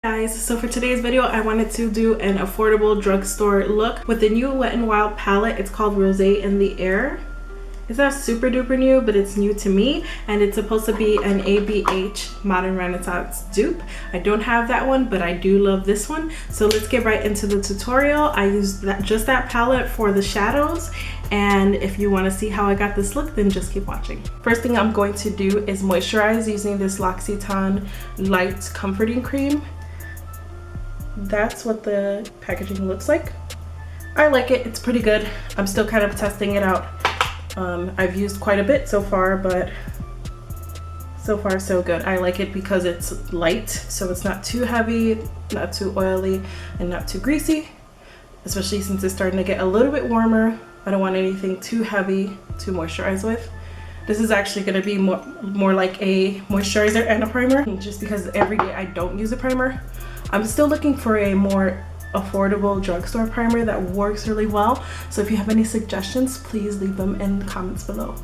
Guys, so for today's video I wanted to do an affordable drugstore look with the new Wet n Wild palette. It's called Rosé in the Air. It's not super duper new, but it's new to me, and it's supposed to be an ABH Modern Renaissance dupe. I don't have that one, but I do love this one. So let's get right into the tutorial. I used just that palette for the shadows, and if you want to see how I got this look, then just keep watching. First thing I'm going to do is moisturize using this L'Occitane Light Comforting Cream. That's what the packaging looks like. I like it, it's pretty good. I'm still kind of testing it out. I've used quite a bit so far, but so far so good. I like it because it's light, so it's not too heavy, not too oily, and not too greasy, especially since it's starting to get a little bit warmer. I don't want anything too heavy to moisturize with. This is actually going to be more like a moisturizer and a primer, just because every day I don't use a primer. I'm still looking for a more affordable drugstore primer that works really well. So if you have any suggestions, please leave them in the comments below.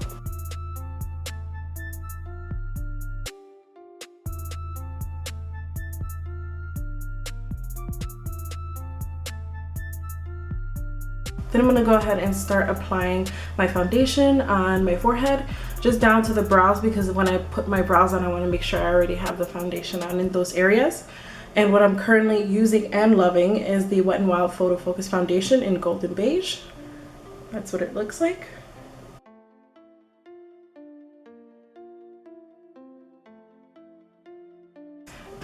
Then I'm going to go ahead and start applying my foundation on my forehead, just down to the brows, because when I put my brows on, I want to make sure I already have the foundation on in those areas. And what I'm currently using and loving is the Wet n Wild Photo Focus Foundation in Golden Beige. That's what it looks like.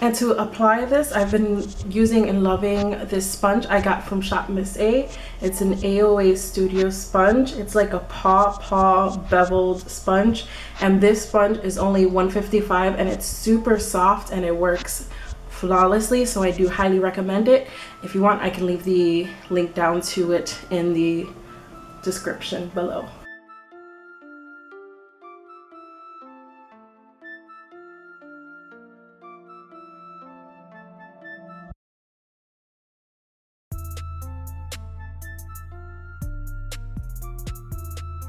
And to apply this, I've been using and loving this sponge I got from Shop Miss A. It's an AOA Studio sponge. It's like a paw beveled sponge. And this sponge is only $1.55, and it's super soft and it works flawlessly, so I do highly recommend it. If you want, I can leave the link down to it in the description below.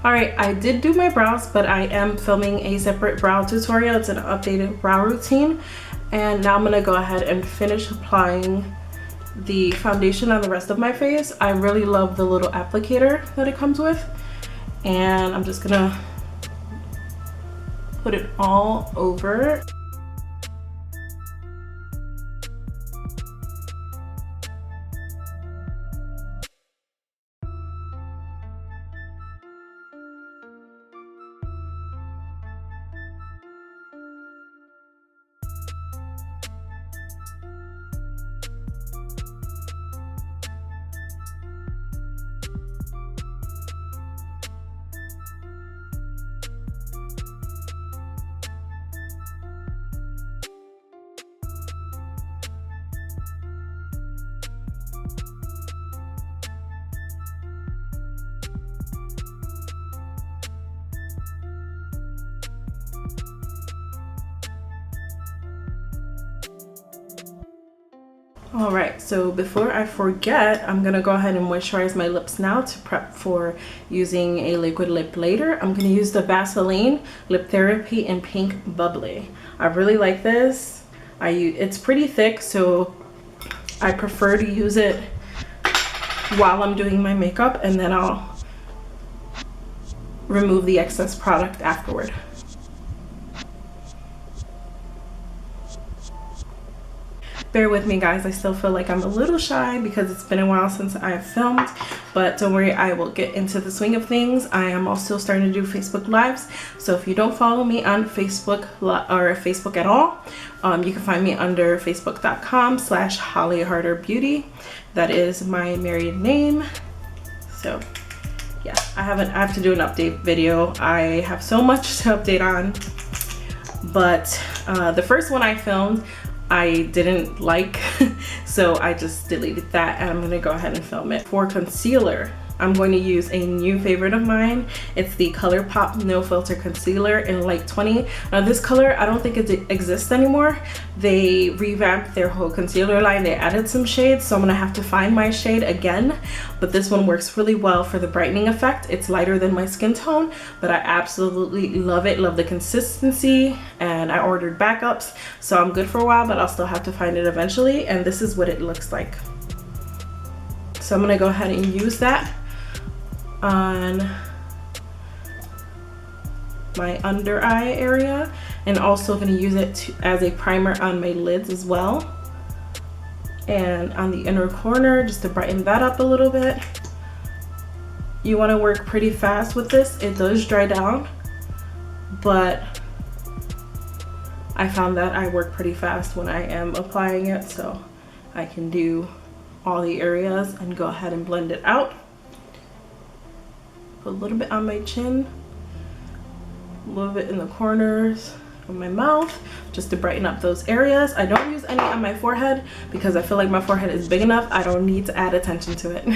Alright, I did do my brows, but I am filming a separate brow tutorial. It's an updated brow routine. And now I'm going to go ahead and finish applying the foundation on the rest of my face. I really love the little applicator that it comes with. And I'm just going to put it all over. Alright, so before I forget, I'm going to go ahead and moisturize my lips now to prep for using a liquid lip later. I'm going to use the Vaseline Lip Therapy in Pink Bubbly. I really like this. It's pretty thick, so I prefer to use it while I'm doing my makeup, and then I'll remove the excess product afterward. Bear with me, guys, I still feel like I'm a little shy because it's been a while since I've filmed, but don't worry, I will get into the swing of things. I am also starting to do Facebook Lives, so if you don't follow me on Facebook or Facebook at all, you can find me under facebook.com/HollyHarderBeauty. That is my married name. So yeah, I have to do an update video. I have so much to update on, but the first one I filmed I didn't like, so I just deleted that, and I'm gonna go ahead and film it. For concealer, I'm going to use a new favorite of mine. It's the ColourPop No Filter Concealer in Light 20. Now this color, I don't think it exists anymore. They revamped their whole concealer line. They added some shades, so I'm gonna have to find my shade again. But this one works really well for the brightening effect. It's lighter than my skin tone, but I absolutely love it. Love the consistency, and I ordered backups, so I'm good for a while, but I'll still have to find it eventually. And this is what it looks like. So I'm gonna go ahead and use that on my under eye area, and also going to use it as a primer on my lids as well, and on the inner corner just to brighten that up a little bit. You want to work pretty fast with this. It does dry down, but I found that I work pretty fast when I am applying it, so I can do all the areas and go ahead and blend it out. Put a little bit on my chin, a little bit in the corners of my mouth, just to brighten up those areas. I don't use any on my forehead because I feel like my forehead is big enough. I don't need to add attention to it.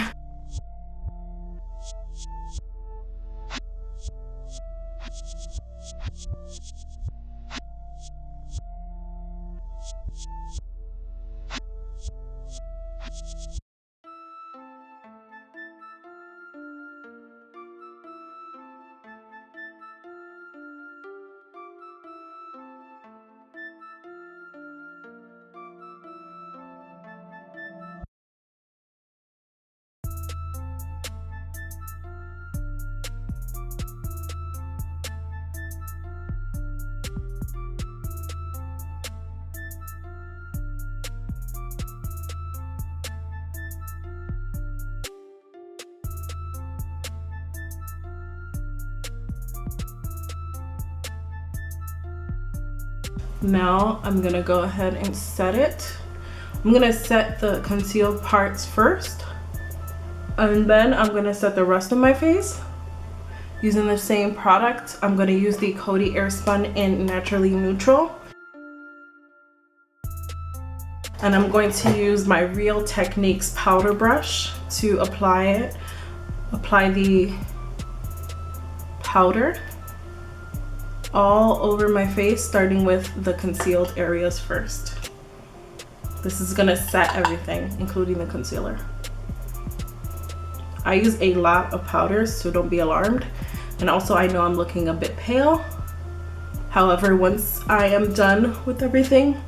Now I'm gonna go ahead and set it. I'm gonna set the concealed parts first, and then I'm gonna set the rest of my face using the same product. I'm gonna use the Coty Airspun in Naturally Neutral, and I'm going to use my Real Techniques powder brush to apply the powder all over my face, starting with the concealed areas first. This is gonna set everything, including the concealer. I use a lot of powders, so don't be alarmed. And also, I know I'm looking a bit pale. However, once I am done with everything,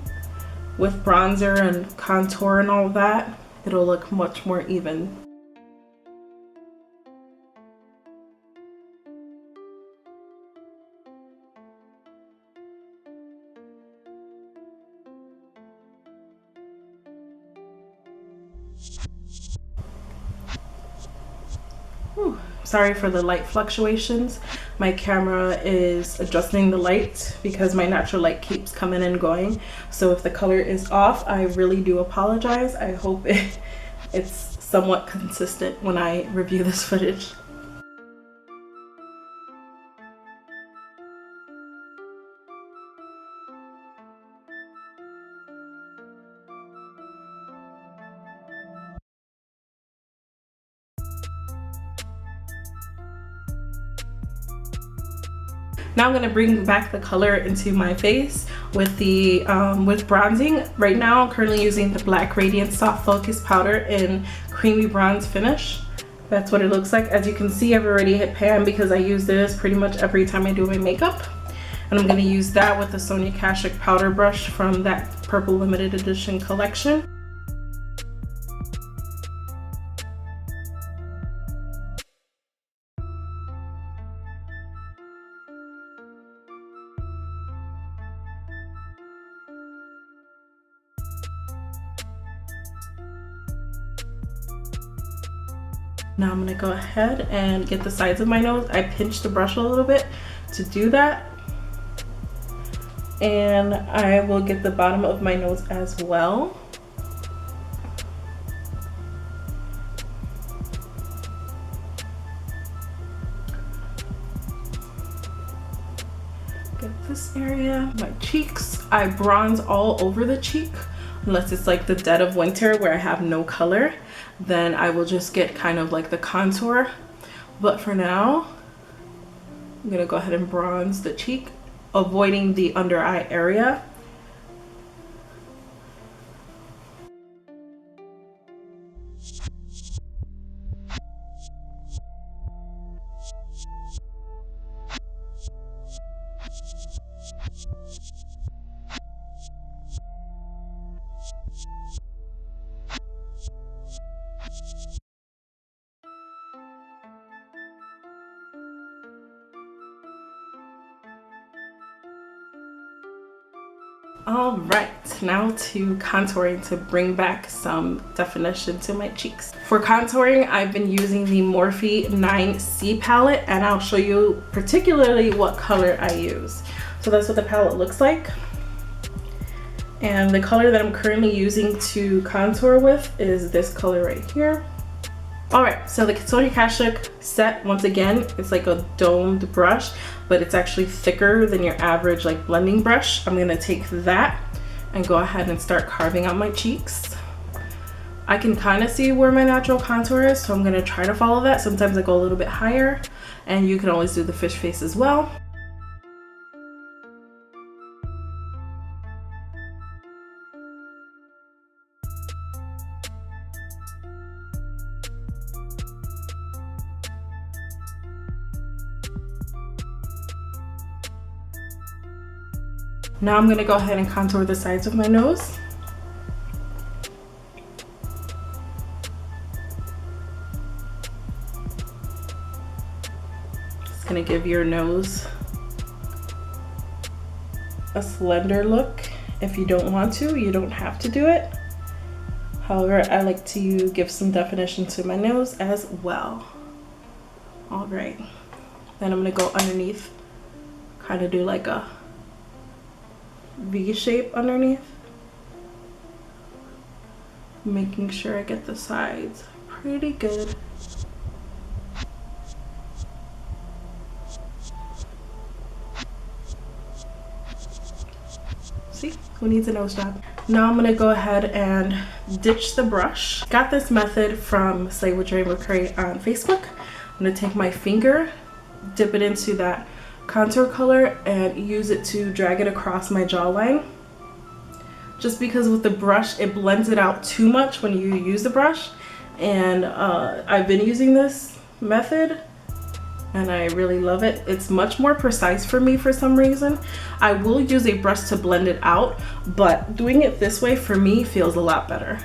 with bronzer and contour and all of that, it'll look much more even. Whew. Sorry for the light fluctuations. My camera is adjusting the light because my natural light keeps coming and going. So if the color is off, I really do apologize. I hope it's somewhat consistent when I review this footage. Now I'm gonna bring back the color into my face with the with bronzing. Right now I'm currently using the Black Radiant Soft Focus Powder in Creamy Bronze Finish. That's what it looks like. As you can see, I've already hit pan because I use this pretty much every time I do my makeup. And I'm gonna use that with the Sonia Kashuk powder brush from that Purple Limited Edition collection. Now I'm gonna go ahead and get the sides of my nose. I pinched the brush a little bit to do that. And I will get the bottom of my nose as well. Get this area, my cheeks. I bronze all over the cheek, unless it's like the dead of winter where I have no color. then I will just get kind of like the contour. But for now, I'm gonna go ahead and bronze the cheek, avoiding the under eye area. All right, now to contouring to bring back some definition to my cheeks. For contouring, I've been using the Morphe 9C palette, and I'll show you particularly what color I use. So that's what the palette looks like. And the color that I'm currently using to contour with is this color right here. All right, so the Sony Kashuk set, once again, it's like a domed brush, but it's actually thicker than your average like blending brush. I'm gonna take that and go ahead and start carving out my cheeks. I can kind of see where my natural contour is, so I'm gonna try to follow that. Sometimes I go a little bit higher, and you can always do the fish face as well. Now I'm gonna go ahead and contour the sides of my nose. It's gonna give your nose a slender look. If you don't want to, you don't have to do it. However, I like to give some definition to my nose as well. All right, then I'm gonna go underneath, kind of do like a V shape underneath, making sure I get the sides pretty good. See, who needs a nose job? Now I'm gonna go ahead and ditch the brush. Got this method from Slay with Rainbow Curry on Facebook. I'm gonna take my finger, dip it into that contour color, and use it to drag it across my jawline. Just because with the brush, it blends it out too much when you use the brush. And I've been using this method and I really love it. It's much more precise for me for some reason. I will use a brush to blend it out, but doing it this way for me feels a lot better.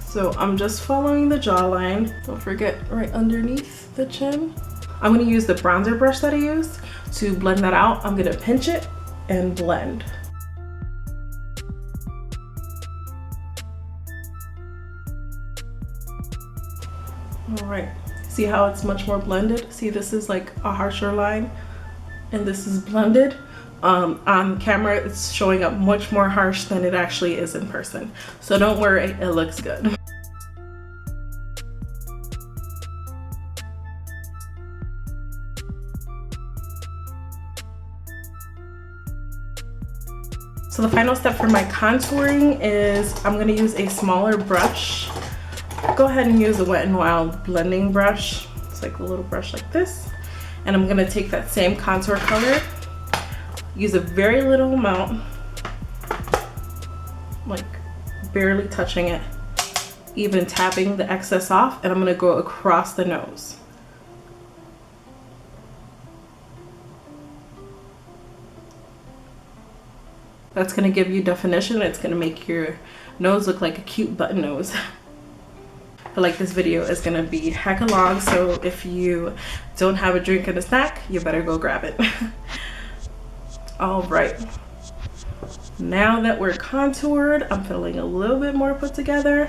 So I'm just following the jawline. Don't forget right underneath the chin. I'm gonna use the bronzer brush that I used to blend that out. I'm gonna pinch it and blend. All right, see how it's much more blended? See, this is like a harsher line and this is blended. On camera, it's showing up much more harsh than it actually is in person. So don't worry, it looks good. So the final step for my contouring is I'm gonna use a smaller brush. Go ahead and use a Wet n Wild blending brush. It's like a little brush like this. And I'm gonna take that same contour color, use a very little amount, like barely touching it, even tapping the excess off, and I'm gonna go across the nose. That's gonna give you definition. It's gonna make your nose look like a cute button nose. I feel like this video is gonna be hecka long, so if you don't have a drink and a snack, you better go grab it. All right, now that we're contoured, I'm feeling a little bit more put together,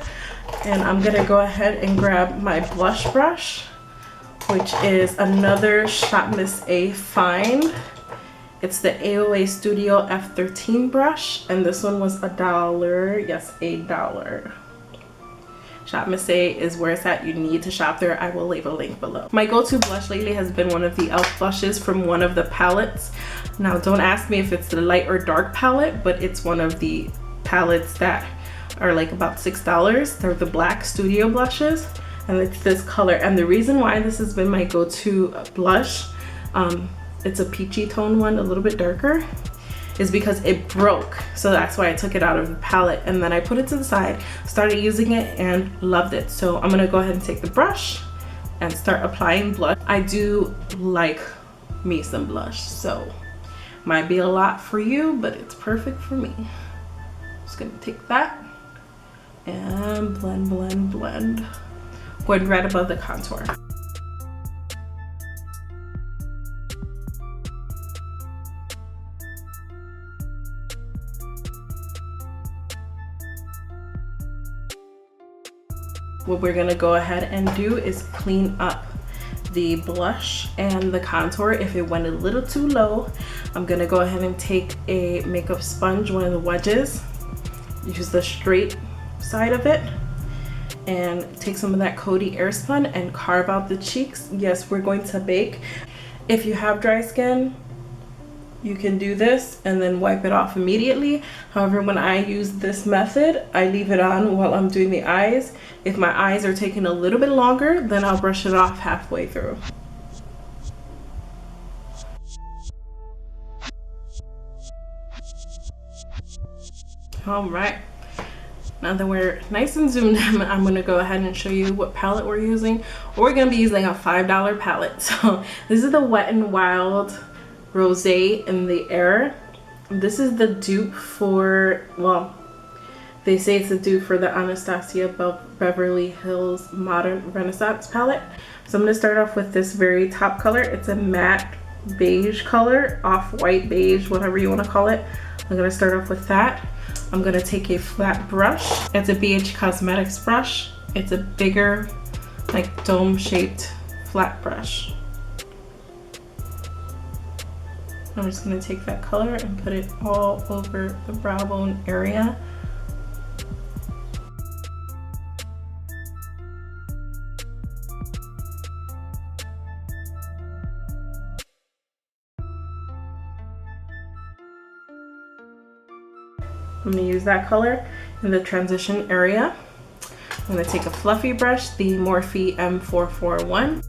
and I'm gonna go ahead and grab my blush brush, which is another Shop Miss A Fine. It's the AOA Studio F13 brush, and this one was $1. Yes, $1. Shop Miss A is where it's at. You need to shop there. I will leave a link below. My go-to blush lately has been one of the e.l.f. blushes from one of the palettes. Now, don't ask me if it's the light or dark palette, but it's one of the palettes that are like about $6. They're the black studio blushes, and it's this color. And the reason why this has been my go-to blush, it's a peachy tone one, a little bit darker, is because it broke. So that's why I took it out of the palette, and then I put it to the side, started using it, and loved it. So I'm gonna go ahead and take the brush and start applying blush. I do like me some blush, so might be a lot for you, but it's perfect for me. Just gonna take that and blend, blend, blend. Going right above the contour. What we're gonna go ahead and do is clean up the blush and the contour. If it went a little too low, I'm gonna go ahead and take a makeup sponge, one of the wedges, use the straight side of it, and take some of that Coty Airspun and carve out the cheeks. Yes, we're going to bake. If you have dry skin, you can do this and then wipe it off immediately. However, when I use this method, I leave it on while I'm doing the eyes. If my eyes are taking a little bit longer, then I'll brush it off halfway through. All right, now that we're nice and zoomed in, I'm gonna go ahead and show you what palette we're using. We're gonna be using a $5 palette. So this is the Wet n Wild Rosé in the Air. This is the dupe for, well, they say it's a dupe for the Anastasia Beverly Hills Modern Renaissance palette. So I'm going to start off with this very top color. It's a matte beige color, off-white beige, whatever you want to call it. I'm going to start off with that. I'm going to take a flat brush. It's a BH Cosmetics brush. It's a bigger, like dome-shaped flat brush. I'm just going to take that color and put it all over the brow bone area. I'm going to use that color in the transition area. I'm going to take a fluffy brush, the Morphe M441.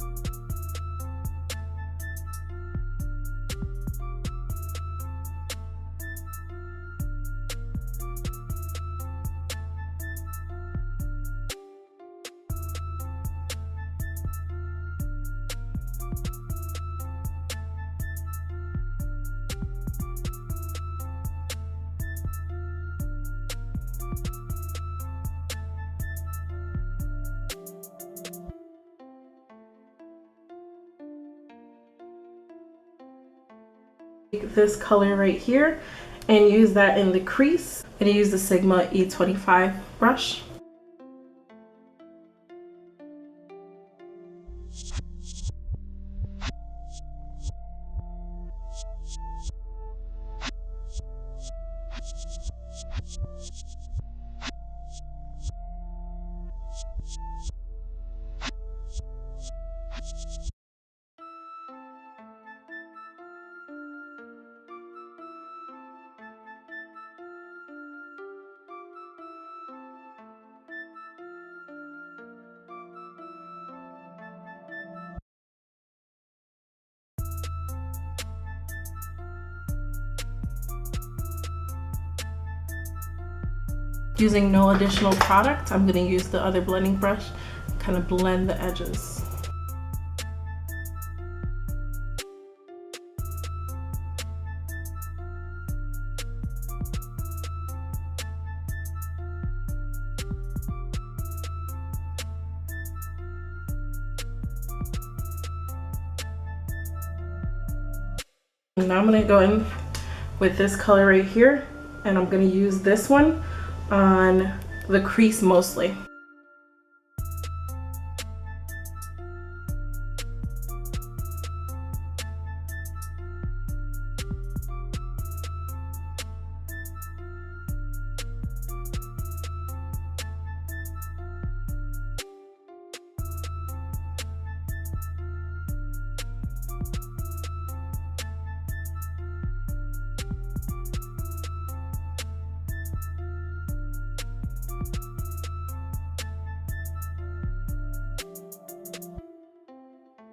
This color right here and use that in the crease. I'm going to use the Sigma E25 brush. Using no additional product, I'm going to use the other blending brush, kind of blend the edges. And now I'm going to go in with this color right here, and I'm going to use this one on the crease mostly.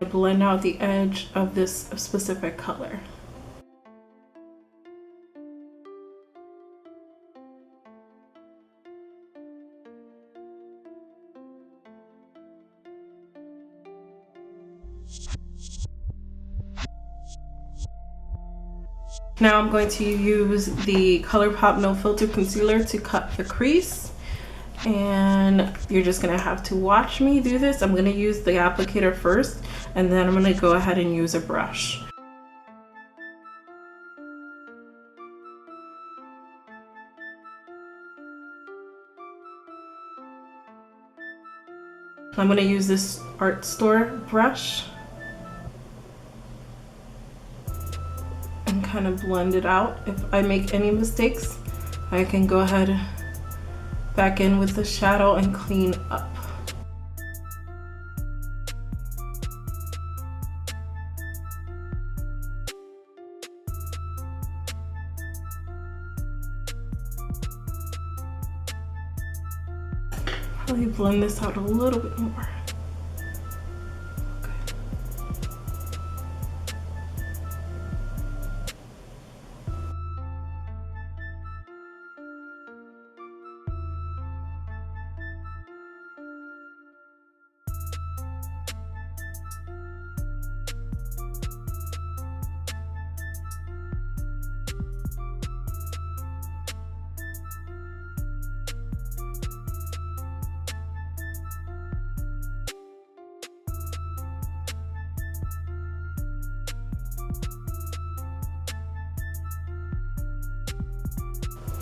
blend out the edge of this specific color. Now I'm going to use the ColourPop No Filter Concealer to cut the crease. And you're just gonna have to watch me do this. I'm gonna use the applicator first, and then I'm gonna go ahead and use a brush. I'm gonna use this art store brush and kind of blend it out. If I make any mistakes, I can go ahead back in with the shadow and clean up. Probably blend this out a little bit more.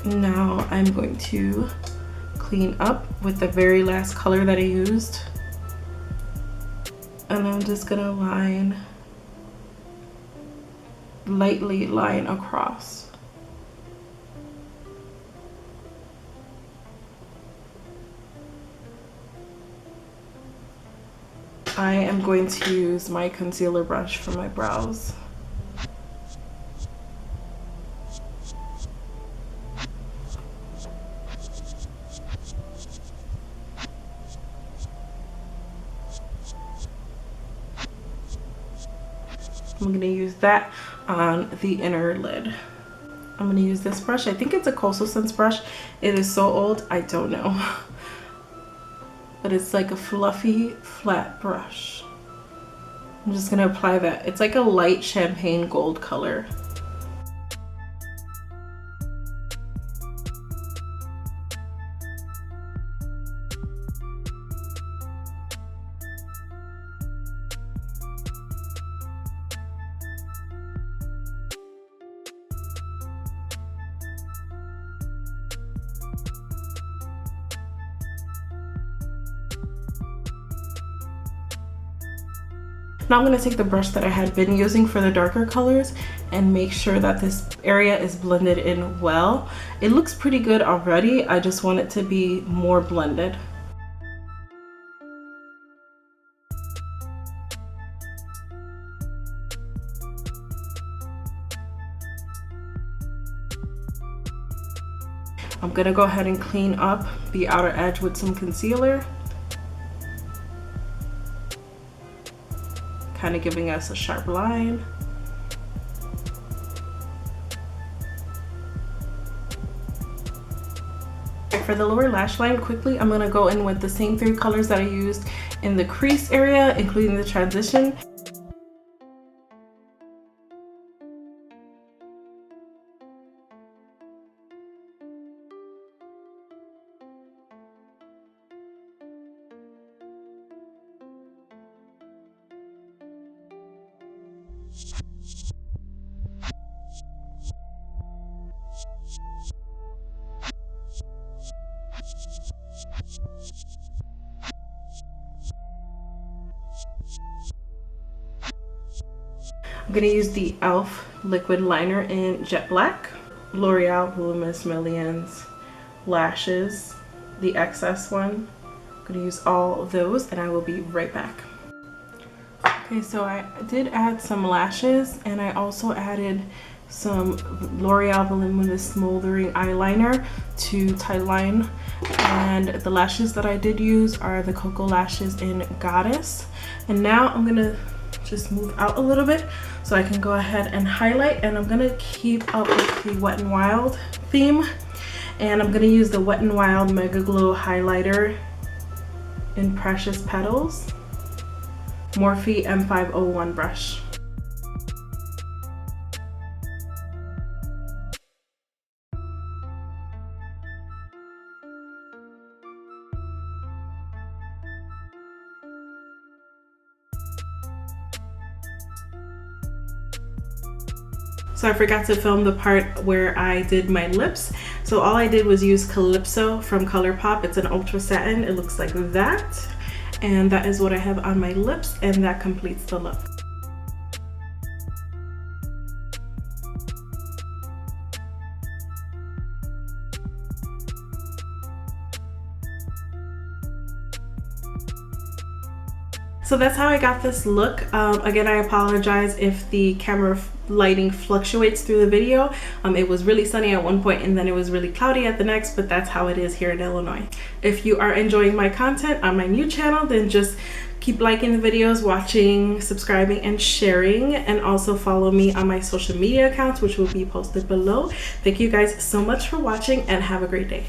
Now I'm going to clean up with the very last color that I used, and I'm just gonna lightly line across. I am going to use my concealer brush for my brows. I'm gonna use that on the inner lid. I'm gonna use this brush. I think it's a Coastal Scents brush. It is so old, I don't know. But it's like a fluffy, flat brush. I'm just gonna apply that. It's like a light champagne gold color. Now I'm going to take the brush that I had been using for the darker colors and make sure that this area is blended in well. It looks pretty good already. I just want it to be more blended. I'm going to go ahead and clean up the outer edge with some concealer, kind of giving us a sharp line. For the lower lash line, quickly, I'm gonna go in with the same 3 colors that I used in the crease area, including the transition. I'm gonna use the e.l.f. liquid liner in Jet Black, L'Oreal Voluminous Millions lashes, the excess one. I'm gonna use all of those and I will be right back. Okay, so I did add some lashes and I also added some L'Oreal Voluminous Smoldering eyeliner to tightline, and the lashes that I did use are the Cocoa Lashes in Goddess. And now I'm gonna just move out a little bit so I can go ahead and highlight. And I'm gonna keep up with the Wet n Wild theme, and I'm gonna use the Wet n Wild Mega Glow highlighter in Precious Petals, Morphe M501 brush. So I forgot to film the part where I did my lips. So all I did was use Calypso from ColourPop. It's an ultra satin. It looks like that. And that is what I have on my lips, and that completes the look. So that's how I got this look. Again, I apologize if the camera lighting fluctuates through the video. It was really sunny at one point and then it was really cloudy at the next, but that's how it is here in Illinois. If you are enjoying my content on my new channel, then just keep liking the videos, watching, subscribing, and sharing, and also follow me on my social media accounts, which will be posted below. Thank you guys so much for watching, and have a great day.